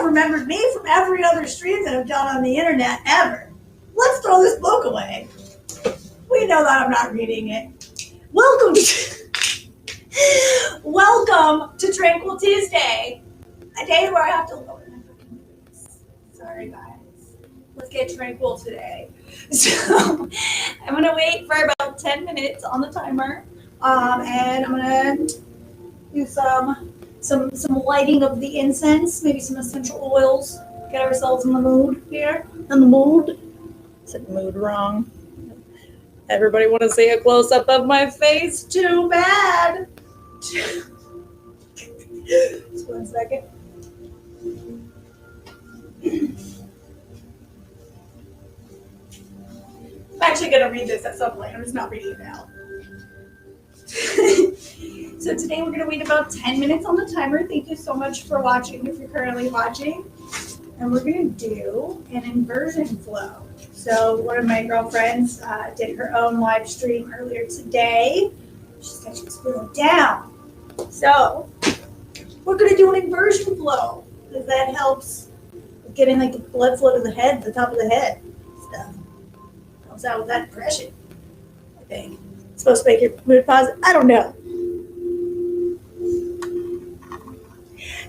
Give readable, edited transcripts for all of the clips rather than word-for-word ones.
remembered me from every other stream that I've done on the internet ever. Let's throw this book away. We know that I'm not reading it. Welcome to Tranquil Tuesday, a day where I have to lower my fucking voice. Sorry, guys. Let's get tranquil today. So I'm gonna wait for about 10 minutes on the timer, and I'm gonna do some lighting of the incense, maybe some essential oils. Get ourselves in the mood here. In the mood. I said mood wrong. Everybody want to see a close up of my face? Too bad. Just 1 second. I'm actually going to read this at some point. I'm just not reading it now. So today we're going to wait about 10 minutes on the timer. Thank you so much for watching if you're currently watching. And we're going to do an inversion flow. So one of my girlfriends did her own live stream earlier today. She said she was feeling down. So we're going to do an inversion flow because that helps with getting like the blood flow to the head, the top of the head stuff. Helps out with that depression, I think. It's supposed to make your mood positive. I don't know.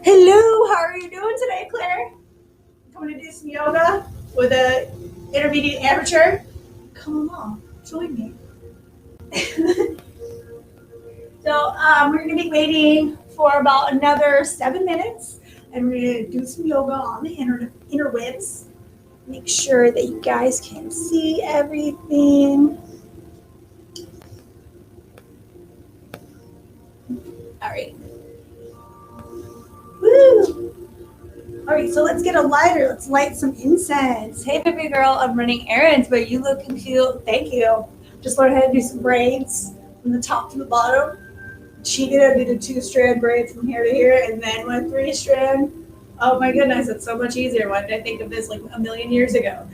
Hello, how are you doing today, Claire? Coming to do some yoga with a intermediate amateur? Come along, join me. So we're going to be waiting for about another 7 minutes, and we're going to do some yoga on the interwebs. Make sure that you guys can see everything. All right. Woo! All right, so let's get a lighter. Let's light some incense. Hey, baby girl, I'm running errands, but you looking cute. Thank you. Just learned how to do some braids from the top to the bottom. She did. I did a 2-strand braid from here to here, and then went 3-strand. Oh my goodness, it's so much easier. Why did I think of this like a million years ago?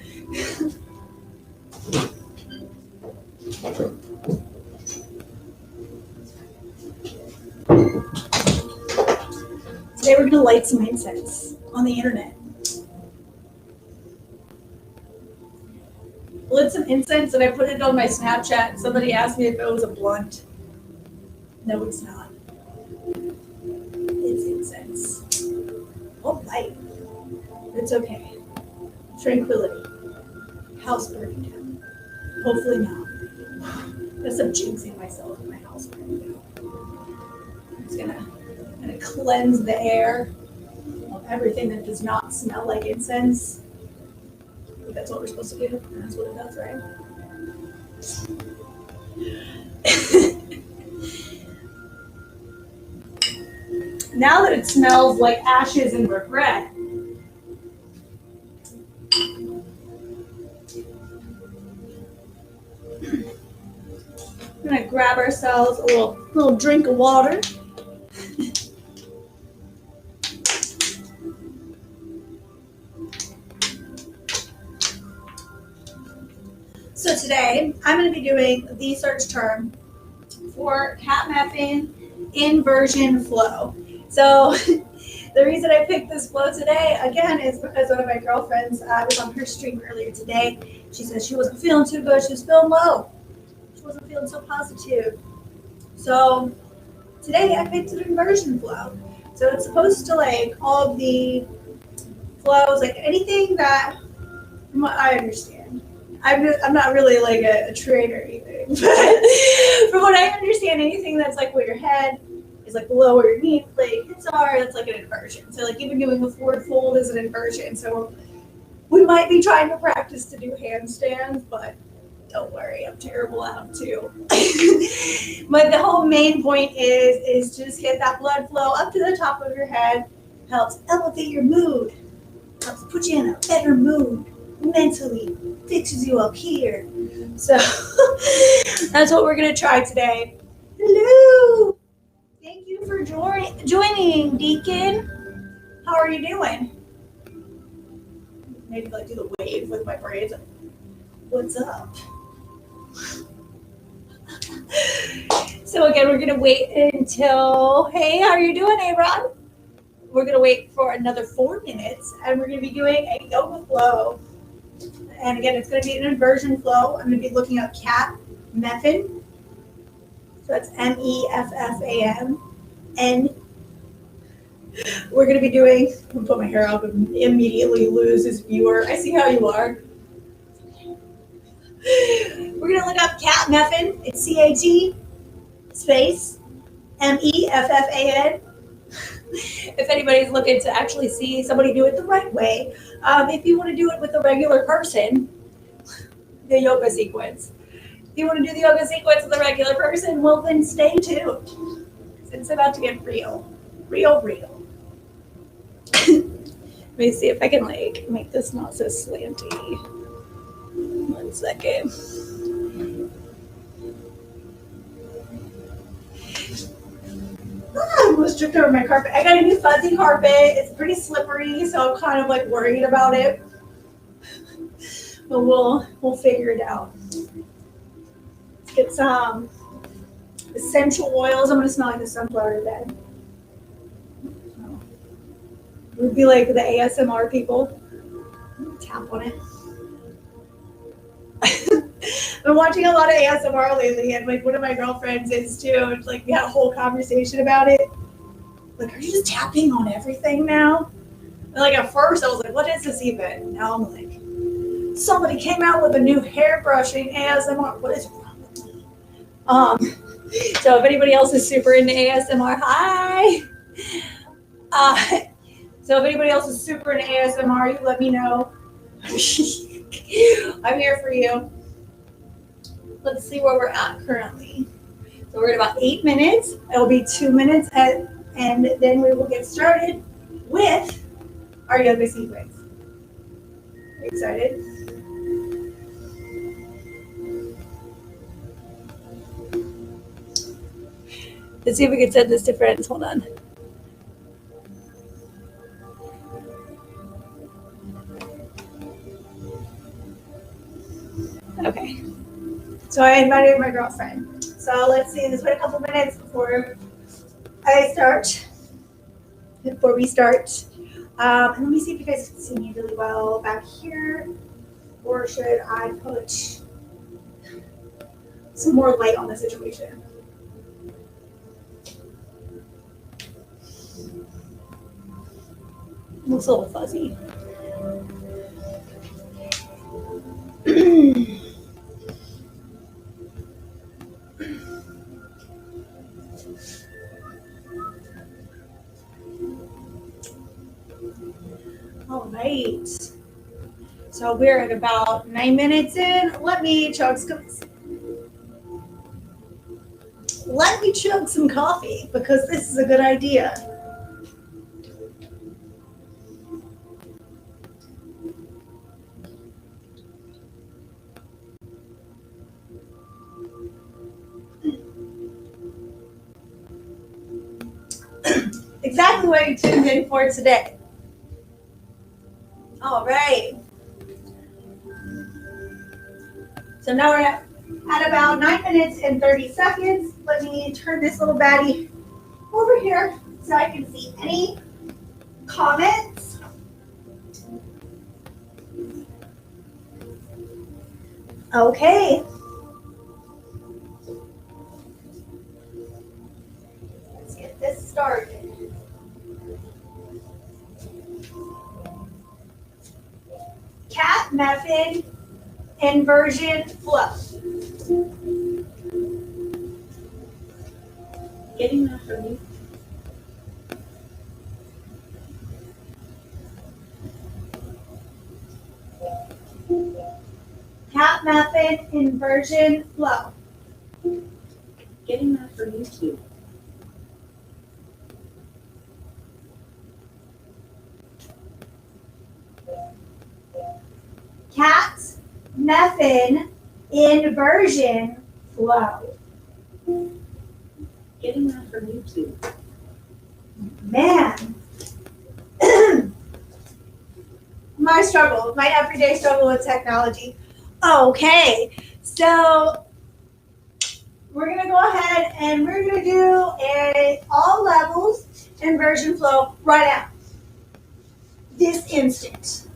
Today we're going to light some incense on the internet. I lit some incense and I put it on my Snapchat. Somebody asked me if it was a blunt. No, it's not. It's incense. Oh, light. It's okay. Tranquility. House burning down. Hopefully not. Guess I'm jinxing myself in my house burning down. I'm just gonna cleanse the air of everything that does not smell like incense. I think that's what we're supposed to do. That's what it does, right? Now that it smells like ashes and regret, we're gonna grab ourselves a little drink of water. So today, I'm going to be doing the search term for catnapping inversion flow. So the reason I picked this flow today, again, is because one of my girlfriends was on her stream earlier today. She said she wasn't feeling too good. She was feeling low. She wasn't feeling so positive. So today, I picked an inversion flow. So it's supposed to, like, all of the flows, like anything that, from what I understand, I'm not really like a trainer or anything, but from what I understand, anything that's like where your head is like below where your knee hips are, that's like an inversion. So like even doing a forward fold is an inversion. So we might be trying to practice to do handstands, but don't worry, I'm terrible at them too. But the whole main point is just get that blood flow up to the top of your head, helps elevate your mood, helps put you in a better mood. Mentally fixes you up here. So that's what we're going to try today. Hello. Thank you for joining, Deacon. How are you doing? Maybe like do the wave with my braids. What's up? So again, we're going to wait until, hey, how are you doing, A-Rod? We're going to wait for another 4 minutes, and we're going to be doing a yoga flow. And again, it's going to be an inversion flow. I'm going to be looking up cat meffin. So that's MEFFAN. And we're going to be doing, I'm going to put my hair up and immediately lose this viewer. I see how you are. We're going to look up cat meffin. It's CAT space MEFFAN. If anybody's looking to actually see somebody do it the right way, if you want to do it with a regular person, the yoga sequence. If you want to do the yoga sequence with a regular person, well then stay tuned. It's about to get real. Real. Let me see if I can like make this not so slanty. 1 second. I almost tripped over my carpet. I got a new fuzzy carpet. It's pretty slippery, so I'm kind of like worried about it. But we'll figure it out. Let's get some essential oils. I'm gonna smell like the sunflower today. We'd be like the ASMR people. Tap on it. I've been watching a lot of ASMR lately, and like one of my girlfriends is too. And, like we had a whole conversation about it. Like, are you just tapping on everything now? And like at first I was like, what is this even? Now I'm like, somebody came out with a new hair brushing ASMR. What is wrong with me? So if anybody else is super into ASMR, hi. So if anybody else is super into ASMR, you let me know. I'm here for you. Let's see where we're at currently. So we're at about 8 minutes. It'll be 2 minutes, and then we will get started with our yoga sequence. Are you excited? Let's see if we can set this to friends. Hold on. Okay. So I invited my girlfriend. So let's see, let's wait a couple minutes before we start. And let me see if you guys can see me really well back here. Or should I put some more light on the situation? Looks a little fuzzy. All right. So we're at about 9 minutes in. Let me chug some coffee because this is a good idea. Exactly what you tuned in for today. All right. So now we're at about 9 minutes and 30 seconds. Let me turn this little baddie over here so I can see any comments. Okay. Let's get this started. Cat method inversion flow. Getting that for me. Cat method inversion flow. Getting that for you too. Cat method inversion flow. Getting that from YouTube. Man. My struggle, my everyday struggle with technology. Okay, so we're gonna go ahead and we're gonna do all levels. inversion flow right now. This instant.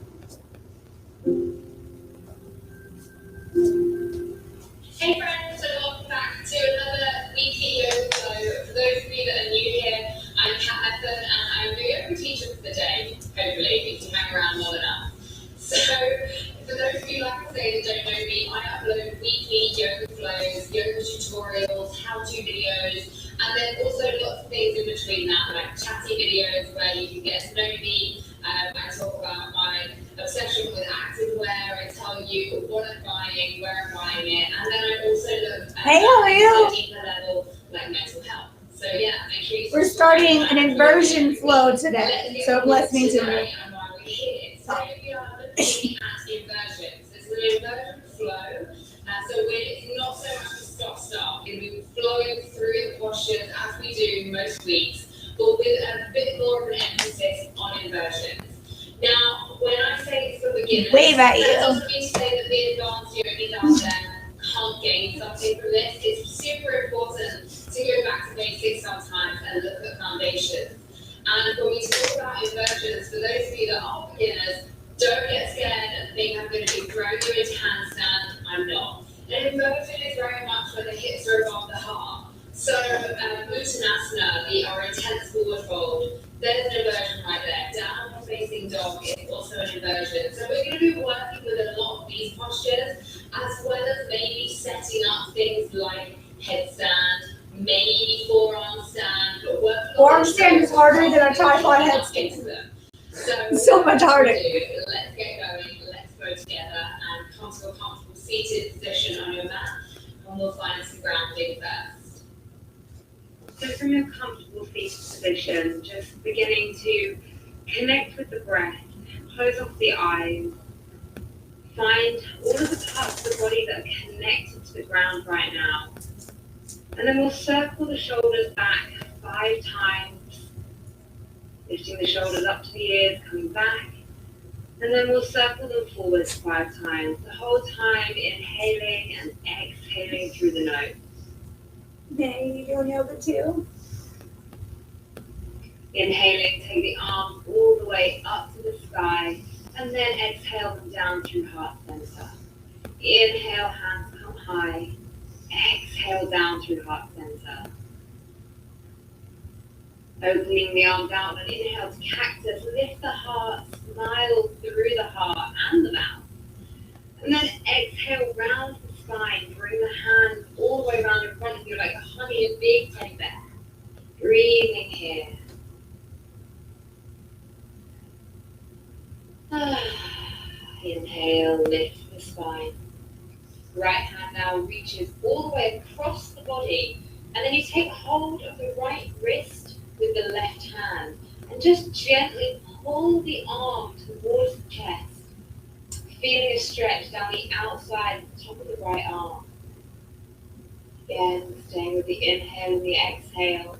Hey friends, and welcome back to another weekly yoga flow. For those of you that are new here, I'm Kat Method and I'm the yoga teacher for the day, hopefully, if you hang around long enough. So, for those of you, like I say, that don't know me, I upload weekly yoga flows, yoga tutorials, how-to videos, and then also lots of things in between that, like chatty videos where you can get to know me. I talk about my obsession with activewear. I tell you what I'm buying, where I'm buying it, and then I also look at a deeper level, like mental health. So yeah, make sure you. We're starting an inversion flow today, so listening to me. So we are looking at inversions. It's an inversion flow. So we're not so much a stop-start. We're going to be flowing through the postures as we do most weeks, but with a bit more of an emphasis on inversions. Now, when I say it's for beginners, that doesn't mean to say that the advanced yogis out there can't gain something from this. It's super important to go back to basics sometimes and look at foundations. And when we talk about inversions, for those of you that are beginners, don't get scared and think I'm going to be throwing you into handstand. I'm not. An inversion is very much where the hips are above the heart. So, Uttanasana, our intense forward fold, there's an inversion right there. Downward facing dog is also an inversion. So we're going to be working with a lot of these postures, as well as maybe setting up things like headstand, maybe forearm stand, but working forearm stand is harder than a tripod headstand. So much harder. Let's get going, let's go together and come to a comfortable seated position on your mat, and we'll find some grounding first. So from your comfortable seated position, just beginning to connect with the breath, close off the eyes, find all of the parts of the body that are connected to the ground right now. And then we'll circle the shoulders back 5 times, lifting the shoulders up to the ears, coming back. And then we'll circle them forwards 5 times, the whole time inhaling and exhaling through the nose. Nay, you doing yoga too? Inhaling, take the arms all the way up to the sky, and then exhale them down through heart center. Inhale, hands come high. Exhale down through heart center. Opening the arms out and inhale to cactus. Lift the heart, smile through the heart and the mouth. And then exhale, round the spine. Bring the hands all the way around in front of you like a honey, a big teddy bear. Breathing here. Inhale, lift the spine. Right hand now reaches all the way across the body. And then you take hold of the right wrist with the left hand. And just gently pull the arm towards the chest. Feeling a stretch down the outside, top of the right arm. Again, staying with the inhale and the exhale.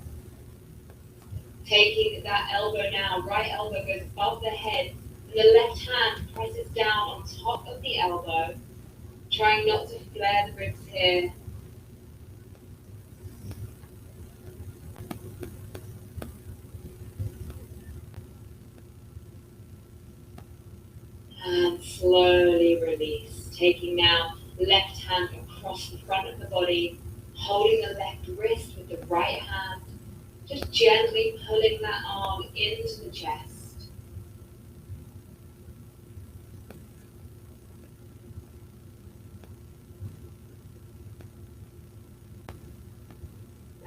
Taking that elbow now, right elbow goes above the head. And the left hand presses down on top of the elbow. Trying not to flare the ribs here. And slowly release. Taking now the left hand across the front of the body, holding the left wrist with the right hand, just gently pulling that arm into the chest.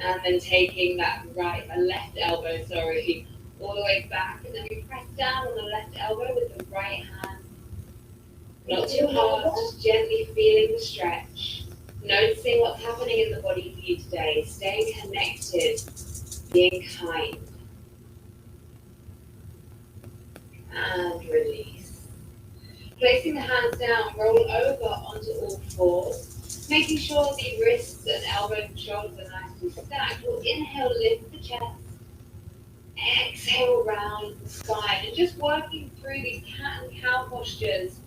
And then taking that left elbow, all the way back, and then we press down on the left elbow with the right hand. Not too hard, just gently feeling the stretch. Noticing what's happening in the body for you today. Staying connected, being kind. And release. Placing the hands down, roll over onto all fours. Making sure the wrists and elbows and shoulders are nicely stacked. We'll inhale, lift the chest. Exhale, round the spine. And just working through these cat and cow postures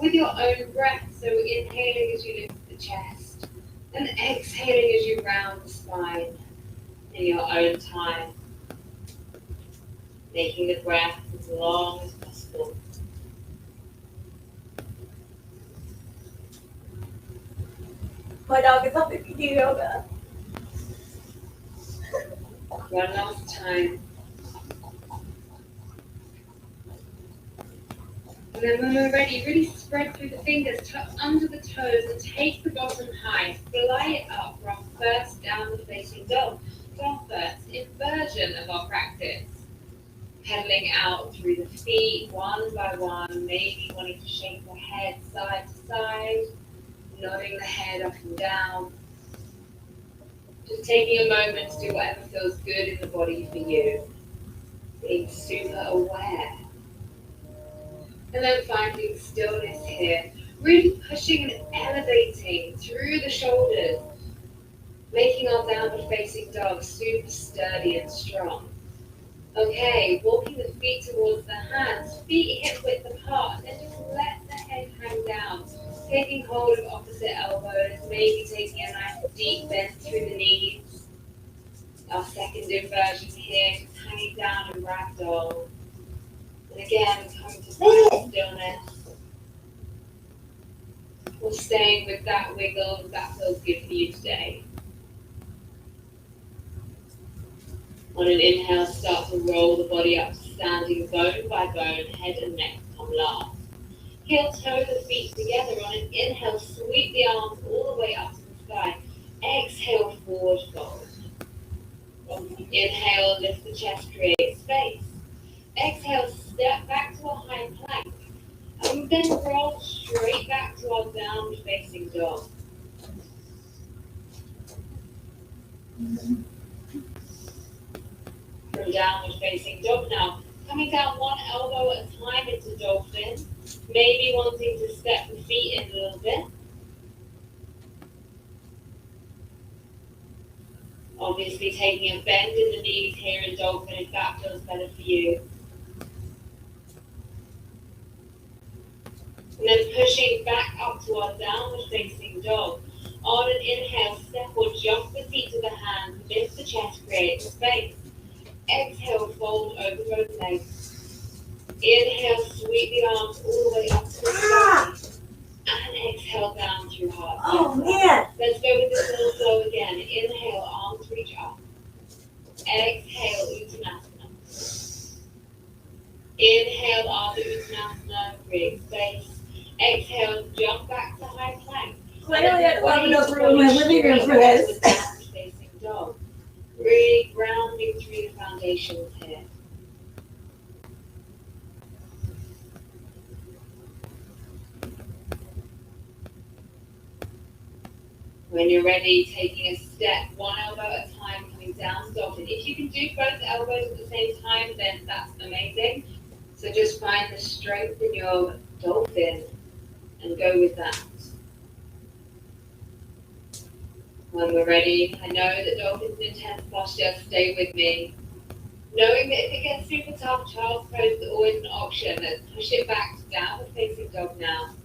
with your own breath. So inhaling as you lift the chest. And exhaling as you round the spine in your own time. making the breath as long as possible. My dog is helping me do yoga. One last time. And then when we're ready, really spread through the fingers, tuck under the toes, and take the bottom high. Fly it up for our first downward facing dog. For our first inversion of our practice. Pedaling out through the feet one by one, maybe wanting to shake the head side to side, nodding the head up and down. Just taking a moment to do whatever feels good in the body for you. Being super aware. And then finding stillness here. Really pushing and elevating through the shoulders. Making our downward facing dog super sturdy and strong. Okay, walking the feet towards the hands, feet hip width apart, and just let the head hang down. Taking hold of opposite elbows, maybe taking a nice deep bend through the knees. Our second inversion here, just hanging down in ragdoll. And again, coming to stillness. Or staying with that wiggle if that feels good for you today. On an inhale, start to roll the body up to standing bone by bone, head and neck come last. Heel toe the feet together. On an inhale, sweep the arms all the way up to the sky. Exhale, forward fold. Inhale, lift the chest, create space. Exhale, step back to a high plank. And then roll straight back to our downward facing dog. From downward facing dog now, coming down one elbow at a time into dolphin, maybe wanting to step the feet in a little bit. Obviously taking a bend in the knees here in dolphin if that feels better for you. And then pushing back up to our downward facing dog. On an inhale, step or jump the feet to the hands, lift the chest, create space. Exhale, fold over both legs. Inhale, sweep the arms all the way up to the sky. And exhale down through heart. Oh man! Let's go with this little flow again. Inhale, arms reach up. Exhale, Uttanasana. Inhale, Ardha Uttanasana, create space. Exhale, jump back to high plank. Clearly, I love enough room in my living room for this. Facing dog. Really grounding through the foundations here. When you're ready, taking a step, one elbow at a time, coming down to dolphin. If you can do both elbows at the same time, then that's amazing. So just find the strength in your dolphin and go with that. When we're ready, I know that dolphin's an intense posture, stay with me. Knowing that if it gets super tough, child's pose is always an option. Let's push it back to downward facing dog now.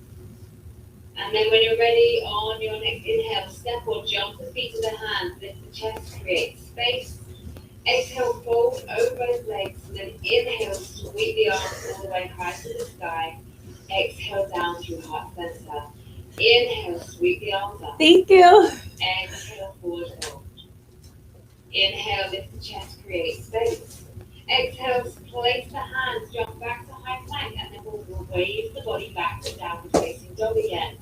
And then when you're ready, on your next inhale, step or jump the feet to the hands, lift the chest, create space. Exhale, fold over both legs, and then inhale, sweep the arms all the way high to the sky. Exhale down through heart center. Inhale, sweep the arms up. Thank you. Exhale, forward fold. Inhale, lift the chest, create space. Exhale, place the hands, jump back to high plank, and then we'll wave the body back to downward facing dog again.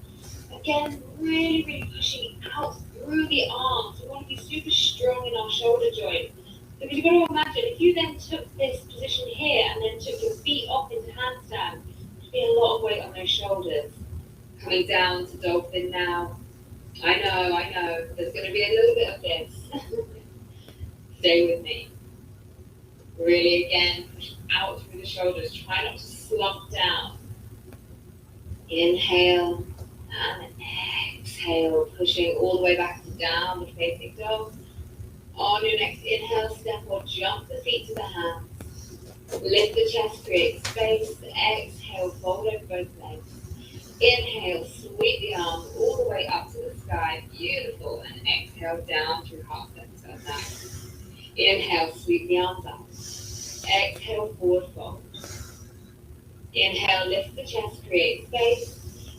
Again, really pushing out through the arms. We want to be super strong in our shoulder joint. Because you've got to imagine, if you then took this position here and then took your feet off into handstand, there'd be a lot of weight on those shoulders. Coming down to dolphin now. I know, there's going to be a little bit of this. Stay with me. Really, again, push out through the shoulders. Try not to slump down. Inhale and exhale, pushing all the way back to downward facing dog. On your next inhale, step or jump the feet to the hands. Lift the chest, create space. Exhale, fold over both legs. Inhale, sweep the arms all the way up to the sky. Beautiful. And exhale down through heart center. Nice. Inhale, sweep the arms up. Exhale. Exhale, forward fold. Inhale, lift the chest, create space.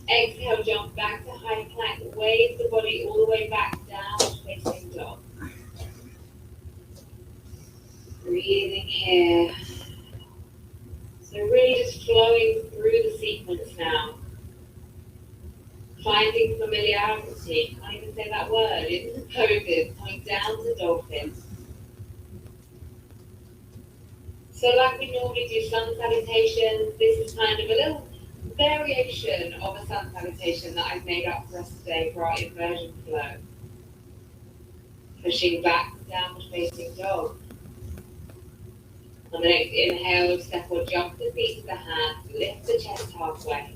Exhale, jump back to high plank. Wave the body all the way back down, facing dog. Breathing here. So really just flowing through the sequence now. Finding familiarity. Can't even say that word. Into the poses. Coming down to dolphin. So like we normally do sun salutations, this is kind of a little variation of a sun salutation that I've made up for us today for our inversion flow. Pushing back, downward facing dog. On the next inhale, step or jump the feet to the hands, lift the chest halfway.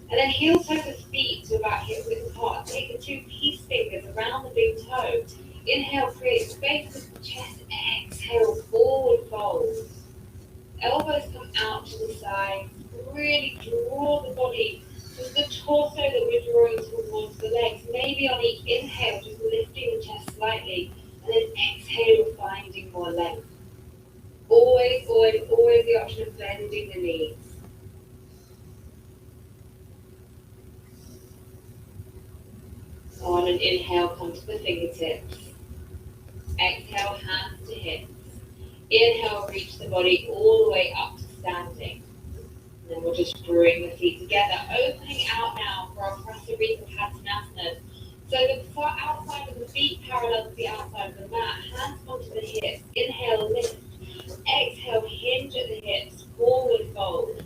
And then heel toes feet to about hip width apart. Take the two peace fingers around the big toe. Inhale, create space with the chest. Exhale, forward fold. Elbows come out to the side. Really draw the body with the torso that we're drawing towards the legs. Maybe on each inhale, just lifting the chest slightly. And then exhale, finding more length. Always the option of bending the knees. On an inhale, come to the fingertips. Exhale, hands to hips. Inhale, reach the body all the way up to standing. And then we'll just bring the feet together, opening out now for our Prasarita Padmasana. So the far outside of the feet parallel to the outside of the mat, hands onto the hips. Inhale, lift. Exhale, hinge at the hips, forward fold.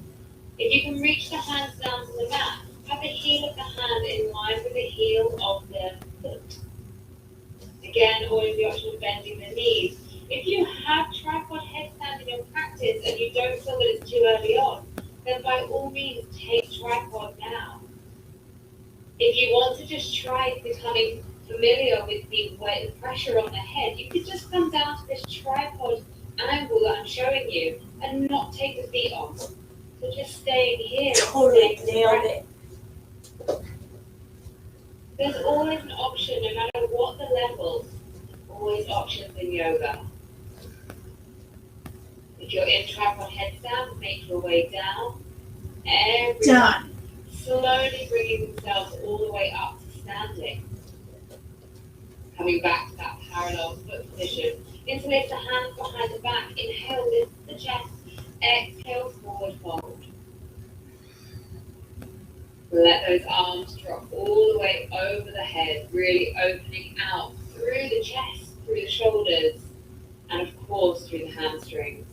If you can reach the hands down to the mat, have the heel of the hand in line with the heel of the foot. Again, always the option of bending the knees. If you have tripod headstand in your practice and you don't feel that it's too early on, then by all means take tripod now. If you want to just try becoming familiar with the weight, the pressure on the head, you could just come down to this tripod angle that I'm showing you and not take the feet off. So just staying here. Totally nailed it. There's always an option, no matter what the level, always options in yoga. If you're in tripod headstand, make your way down. Done. Slowly bringing themselves all the way up to standing. Coming back to that parallel foot position. Interlace the hands behind the back. Inhale, lift the chest. Exhale, forward fold. Let those arms drop all the way over the head, really opening out through the chest, through the shoulders, and of course through the hamstrings.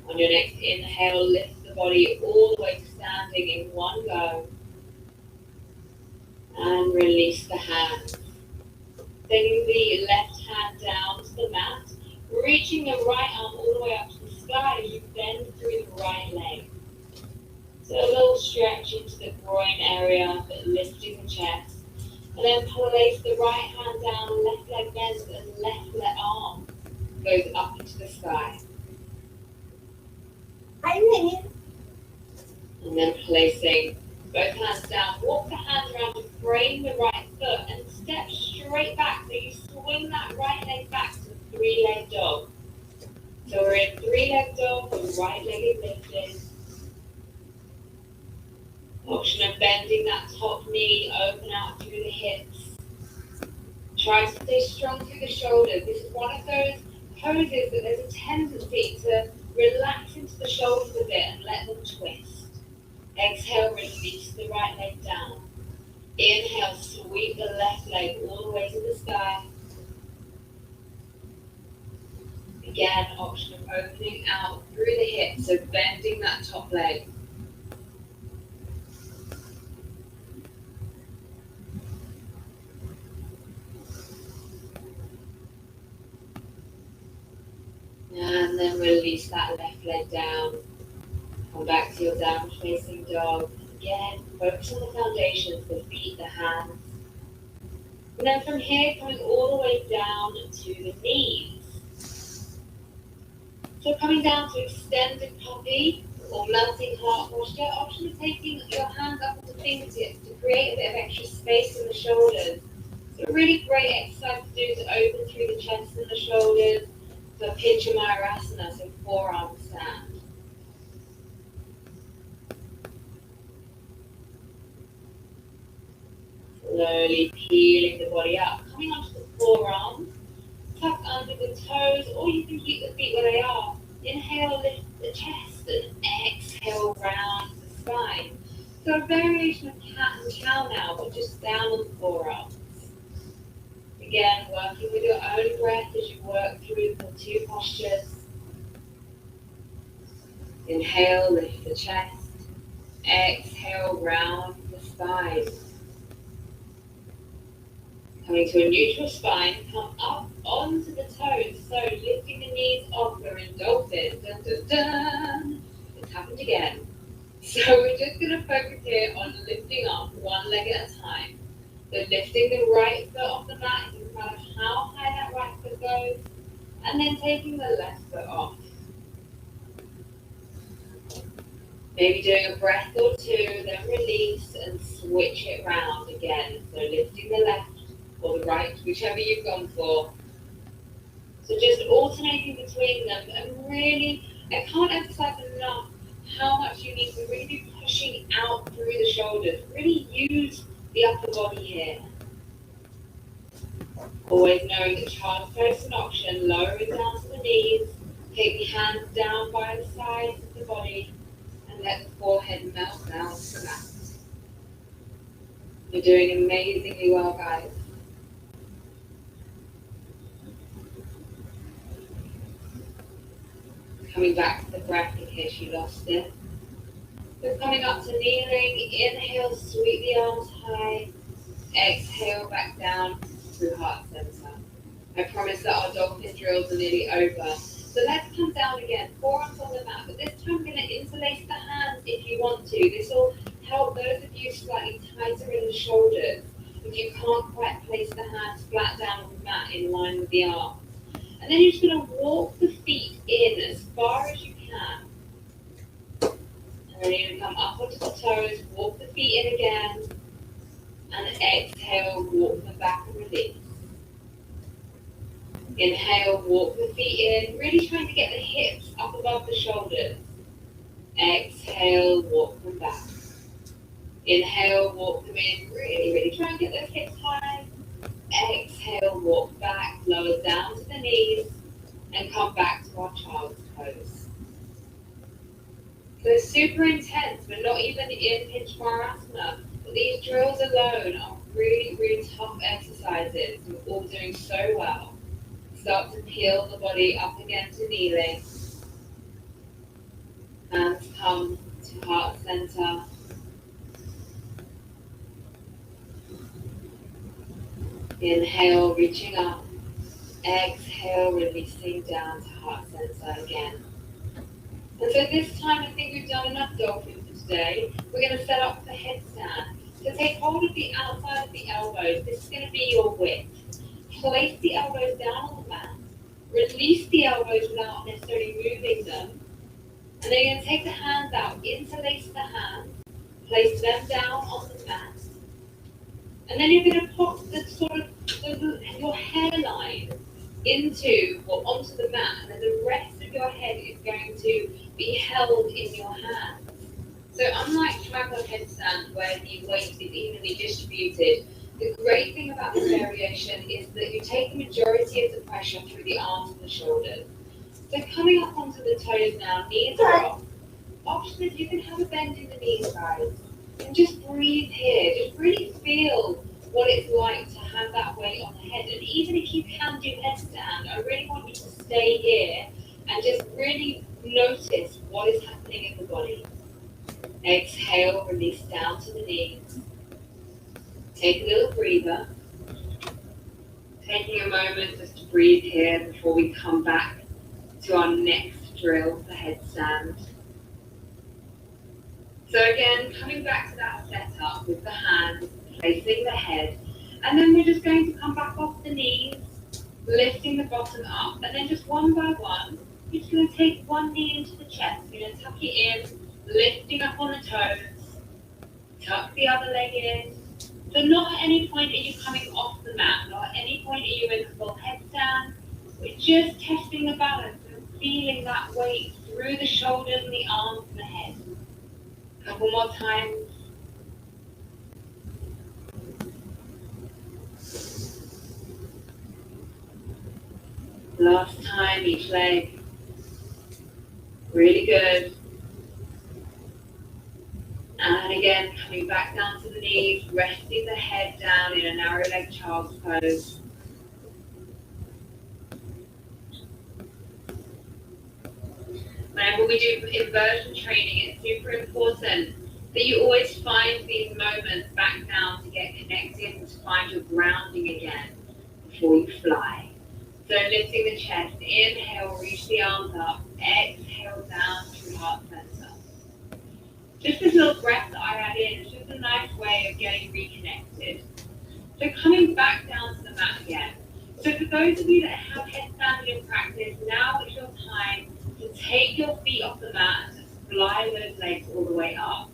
On your next inhale, lift the body all the way to standing in one go. And release the hands. Taking the left hand down to the mat, reaching the right arm all the way up to the sky as you bend through the right leg. So a little stretch into the groin area, but lifting the chest. And then place the right hand down, left leg bends, and left leg arm goes up into the sky. And then placing both hands down, walk the hands around to frame the right foot and step straight back. So you swing that right leg back to three-leg dog. So we're in three-leg dog, the right leg is lifted. Option of bending that top knee, open out through the hips. Try to stay strong through the shoulders. This is one of those poses that there's a tendency to relax into the shoulders a bit and let them twist. Exhale, release the right leg down. Inhale, sweep the left leg all the way to the sky. Again, option of opening out through the hips, so bending that top leg. And then release that left leg down. Come back to your downward facing dog. Again, focus on the foundations, the feet, the hands. And then from here, coming all the way down to the knees. So coming down to extended puppy, or melting heart posture. Option of taking your hands up onto fingertips to create a bit of extra space in the shoulders. So a really great exercise to do is open through the chest and the shoulders for Pinchamayurasana, so forearm stand. Slowly peeling the body up, coming onto the forearms, tuck under the toes, or you can keep the feet where they are. Inhale, lift the chest, and exhale, round the spine. So a variation of cat and cow now, but just down on the forearms. Again, working with your own breath as you work through the two postures. Inhale, lift the chest. Exhale, round the spine. Coming to a neutral spine, come up onto the toes. So lifting the knees off, we're in dolphin. Dun, dun, dun. It's happened again. So we're just going to focus here on lifting up one leg at a time. So lifting the right foot off the mat, it doesn't matter how high that right foot goes. And then taking the left foot off. Maybe doing a breath or two, then release and switch it round again. So lifting the left or the right, whichever you've gone for. So just alternating between them, and really, I can't emphasize enough how much you need to really be pushing out through the shoulders. Really use the upper body here. Always knowing that child's pose is an option, lowering down to the knees, take the hands down by the sides of the body, and let the forehead melt down to the mat. You're doing amazingly well, guys. Coming back to the breath in case you lost it. So coming up to kneeling, inhale, sweep the arms high. Exhale, back down through heart center. I promise that our dolphin drills are nearly over. So let's come down again, forearms on the mat, but this time I'm going to interlace the hands if you want to. This will help those of you slightly tighter in the shoulders if you can't quite place the hands flat down on the mat in line with the arms. And then you're just going to walk the feet in as far as you can. And then you're going to come up onto the toes, walk the feet in again, and exhale, walk them back and release. Inhale, walk the feet in, really trying to get the hips up above the shoulders. Exhale, walk them back. Inhale, walk them in, really try and get those hips high. Exhale, walk back, lower down to the knees, and come back to our child's pose. So super intense, we're not even in Pinchamayurasana, but these drills alone are really tough exercises. We're all doing so well. Start to peel the body up again to kneeling. Hands come to heart center. Inhale, reaching up. Exhale, releasing down to heart center again. And so this time I think we've done enough dolphin for today. We're going to set up the headstand. So take hold of the outside of the elbows. This is going to be your width. Place the elbows down on the mat. Release the elbows without necessarily moving them. And then you're going to take the hands out, interlace the hands, place them down on the mat. And then you're going to pop the your hairline onto the mat, and then the rest of your head is going to be held in your hands. So unlike Tranquil headstand, where the weight is evenly distributed, the great thing about this variation is that you take the majority of the pressure through the arms and the shoulders. So coming up onto the toes now, knees are off. Option is you can have a bend in the knees, guys, and just breathe here. Just really feel what it's like to have that weight on the head. And even if you can do headstand, I really want you to stay here and just really notice what is happening in the body. Exhale, release down to the knees. Take a little breather. Taking a moment just to breathe here before we come back to our next drill, the headstand. So again, coming back to that setup with the hands facing the head, and then we're just going to come back off the knees, lifting the bottom up, and then just one by one, you're just going to take one knee into the chest. You're going to tuck it in, Lifting up on the toes, tuck the other leg in. So not at any point are you coming off the mat, not at any point are you in a full headstand. We're just testing the balance and feeling that weight through the shoulders and the arms and the head. A couple more times. Last time, each leg. Really good. And again, coming back down to the knees, resting the head down in a narrow leg child's pose. Whenever we do inversion training, it's super important that you always find these moments back down to get connected and to find your grounding again before you fly. So lifting the chest, inhale, reach the arms up, exhale down through heart center. Just this little breath that I add in is just a nice way of getting reconnected. So coming back down to the mat again. So for those of you that have headstand in practice, now is your time to take your feet off the mat and fly those legs all the way up.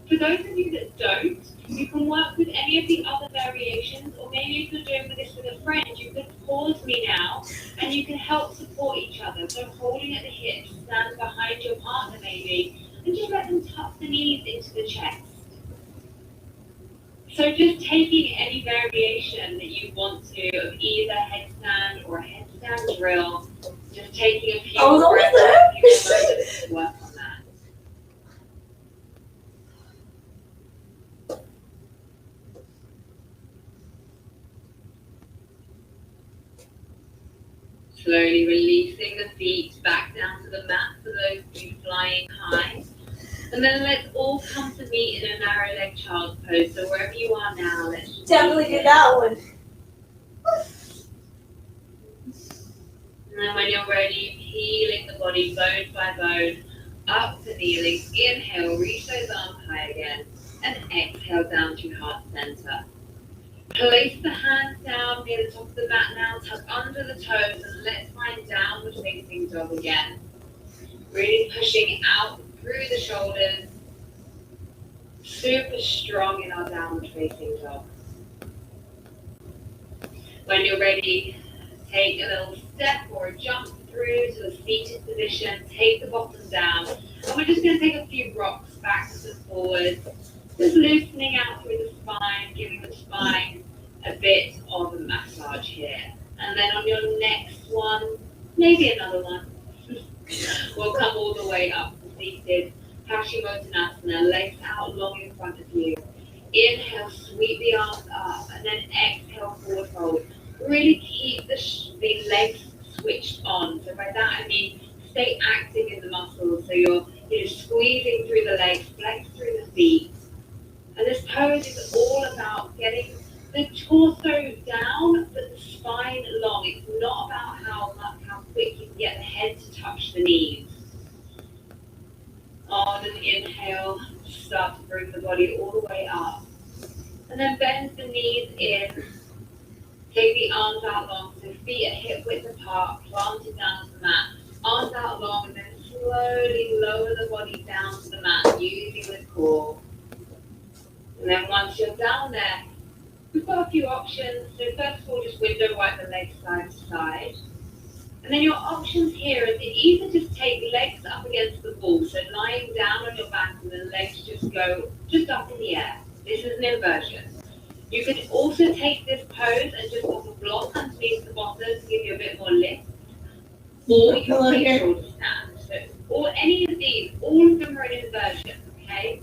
For those of you that don't, you can work with any of the other variations, or maybe if you're doing this with a friend, you can pause me now and you can help support each other. So holding at the hips, stand behind your partner maybe, and just let them tuck the knees into the chest. So just taking any variation that you want to of either headstand or a headstand drill, just taking a few breaths to work on that. Slowly releasing the feet back down to the mat for those of you flying high. And then let's all come to meet in a narrow leg child's pose. So wherever you are now, let's just definitely did that one. And then when you're ready, peeling the body bone by bone up to kneeling. Inhale, reach those arms high again. And exhale down to heart center. Place the hands down near the top of the mat now. Tuck under the toes and let's find downward facing dog again. Really pushing out through the shoulders. Super strong in our downward facing dog. When you're ready, take a little step or a jump through to a seated position. Take the bottom down. And we're just going to take a few rocks backwards and forwards. Just loosening out through the spine, giving the spine a bit of a massage here. And then on your next one, maybe another one, we'll come all the way up to seated Paschimottanasana, legs out long in front of you. Inhale, sweep the arms up, and then exhale, forward fold. Really keep the legs switched on. So by that I mean stay active in the muscles. So you're squeezing through the legs, flex through the feet. And this pose is all about getting the torso down, but the spine long. It's not about how quick you can get the head to touch the knees. On an inhale, start to bring the body all the way up. And then bend the knees in. Take the arms out long, so feet at hip width apart, planted down to the mat. Arms out long, and then slowly lower the body down to the mat, using the core. And then once you're down there, we've got a few options. So first of all, just window wipe the legs side to side. And then your options here is to either just take legs up against the wall, so lying down on your back and the legs just go just up in the air. This is an inversion. You can also take this pose and just put a block underneath the bottom to give you a bit more lift. Or you can take shoulder stand. So, or any of these, all of them are an inversion, okay?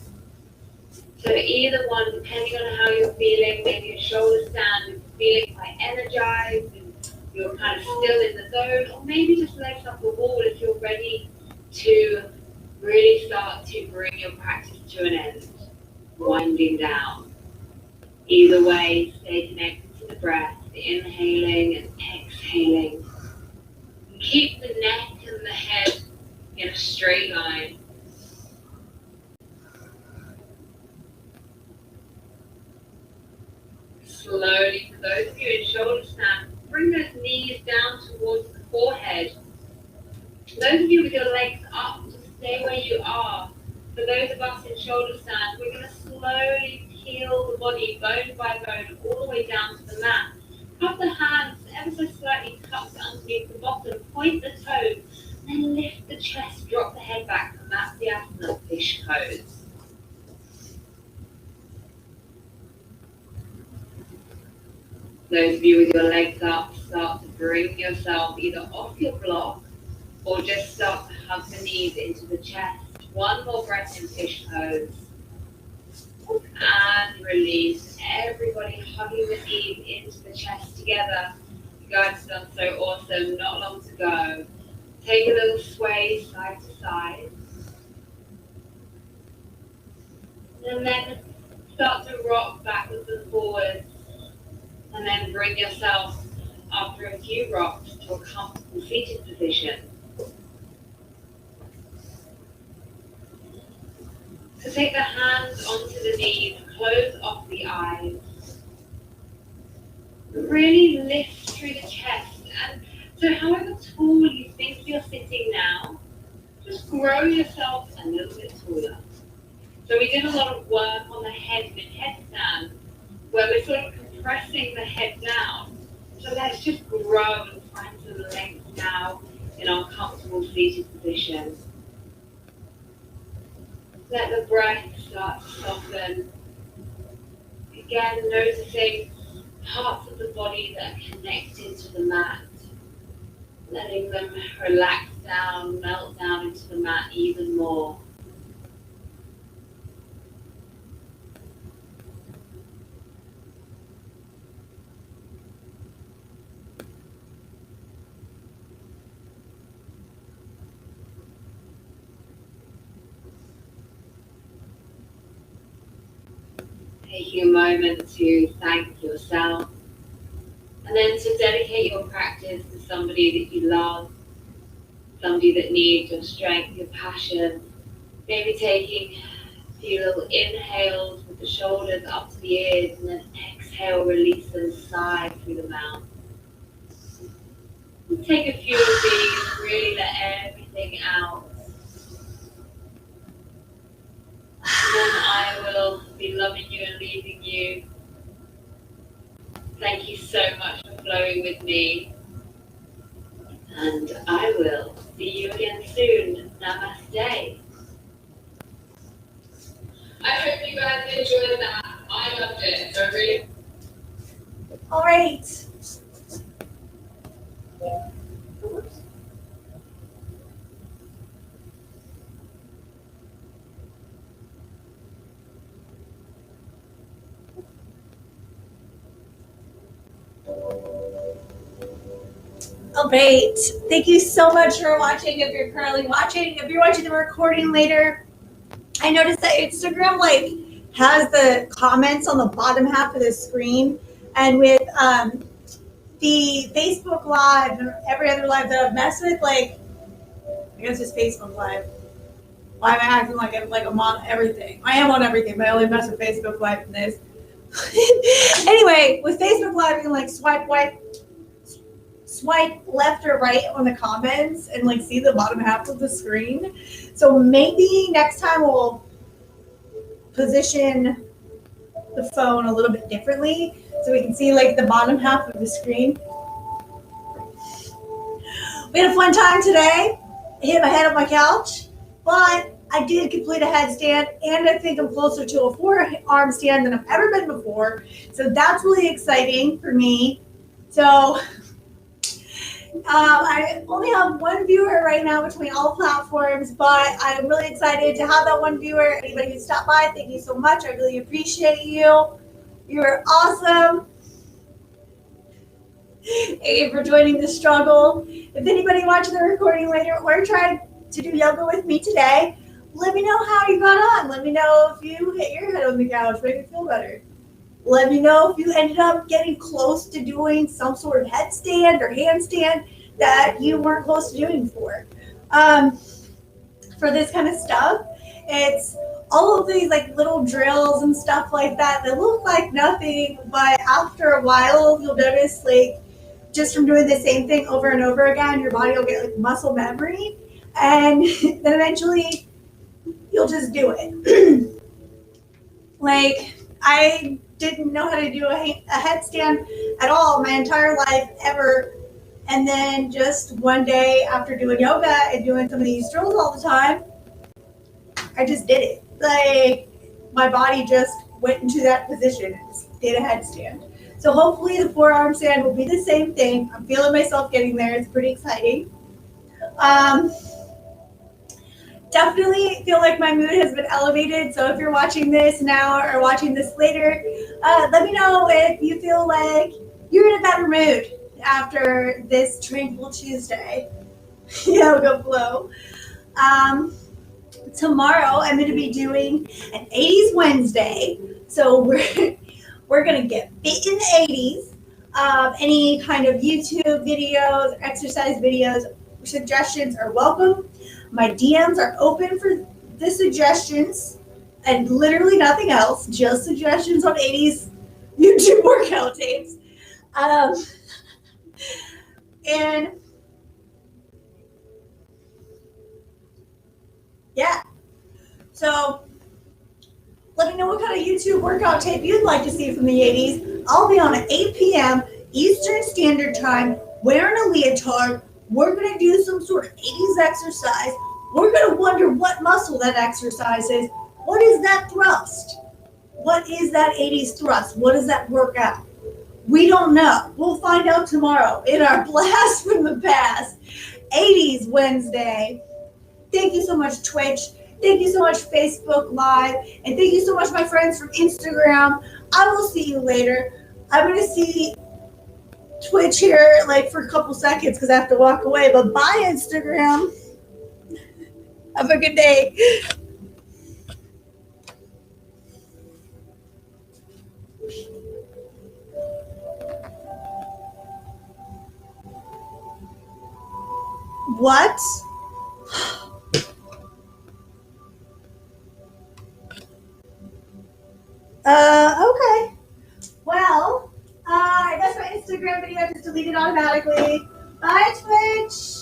So either one, depending on how you're feeling, maybe a shoulder stand, if you're feeling quite energized and you're kind of still in the zone, or maybe just legs up the wall if you're ready to really start to bring your practice to an end, winding down. Either way, stay connected to the breath, inhaling and exhaling. And keep the neck and the head in a straight line. Slowly, for those of you in shoulder stand, bring those knees down towards the forehead. Those of you with your legs up, just stay where you are. For those of us in shoulder stand, we're going to slowly peel the body bone by bone all the way down to the mat. Have the hands ever so slightly tucked underneath the bottom, point the toes, then lift the chest, drop the head back, and that's the asana, fish pose. Those of you with your legs up, start to bring yourself either off your block or just start to hug the knees into the chest. One more breath in fish pose. And release. Everybody hugging the knees into the chest together. You guys have done so awesome. Not long to go. Take a little sway side to side. And then start to rock backwards and forwards. And then bring yourself, after a few rocks, to a comfortable seated position. So take the hands onto the knees, close off the eyes. Really lift through the chest. And so however tall you think you're sitting now, just grow yourself a little bit taller. So we did a lot of work on the head in headstand, where we're sort of compressing the head down. So let's just grow and find some length now in our comfortable seated position. Let the breath start to soften. Again, noticing parts of the body that are connected to the mat. Letting them relax down, melt down into the mat even more. Taking a moment to thank yourself, and then to dedicate your practice to somebody that you love, somebody that needs your strength, your passion. Maybe taking a few little inhales with the shoulders up to the ears, and then exhale, release and sigh through the mouth. And take a few of these, really let everything out. And then I will be loving you and leaving you. Thank you so much for flowing with me. And I will see you again soon. Namaste. I hope you guys enjoyed that. I loved it. So really. All right. All right. Thank you so much for watching. If you're currently watching, if you're watching the recording later, I noticed that Instagram has the comments on the bottom half of the screen, and with the Facebook Live and every other live that I've messed with, I guess it's Facebook Live. Why am I acting like I'm on everything? I am on everything, but I only mess with Facebook Live and this. Anyway, with Facebook Live, you can swipe left or right on the comments and see the bottom half of the screen. So maybe next time we'll position the phone a little bit differently so we can see the bottom half of the screen. We had a fun time today. I hit my head on my couch, but I did complete a headstand, and I think I'm closer to a forearm stand than I've ever been before. So that's really exciting for me. So I only have one viewer right now between all platforms, but I'm really excited to have that one viewer. Anybody who stopped by, thank you so much. I really appreciate you. You're awesome. Thank you for joining the struggle. If anybody watching the recording later or tried to do yoga with me today, let me know how you got on. Let me know if you hit your head on the couch, make it feel better. Let me know if you ended up getting close to doing some sort of headstand or handstand that you weren't close to doing before. For this kind of stuff, it's all of these little drills and stuff like that that look like nothing, but after a while you'll notice just from doing the same thing over and over again, your body will get muscle memory, and then eventually you'll just do it. Like, I didn't know how to do a headstand at all my entire life ever. And then just one day after doing yoga and doing some of these drills all the time, I just did it. Like, my body just went into that position and just did a headstand. So hopefully the forearm stand will be the same thing. I'm feeling myself getting there. It's pretty exciting. Definitely feel like my mood has been elevated. So if you're watching this now or watching this later, let me know if you feel like you're in a better mood after this Tranquil Tuesday yoga flow. Tomorrow I'm going to be doing an 80s Wednesday. So we're going to get fit in the 80s. Any kind of YouTube videos, exercise videos, suggestions are welcome. My DMs are open for the suggestions and literally nothing else, just suggestions on 80s YouTube workout tapes. And yeah, so let me know what kind of YouTube workout tape you'd like to see from the 80s. I'll be on at 8 p.m. Eastern Standard Time wearing a leotard. We're going to do some sort of 80s exercise. We're going to wonder what muscle that exercise is. What is that thrust? What is that 80s thrust? What does that workout? We don't know. We'll find out tomorrow in our blast from the past. 80s Wednesday. Thank you so much, Twitch. Thank you so much, Facebook Live. And thank you so much, my friends from Instagram. I will see you later. I'm going to see Twitch here like for a couple seconds because I have to walk away. But bye, Instagram. Have a good day. What? Okay. Well, I guess my Instagram video just deleted automatically. Bye, Twitch.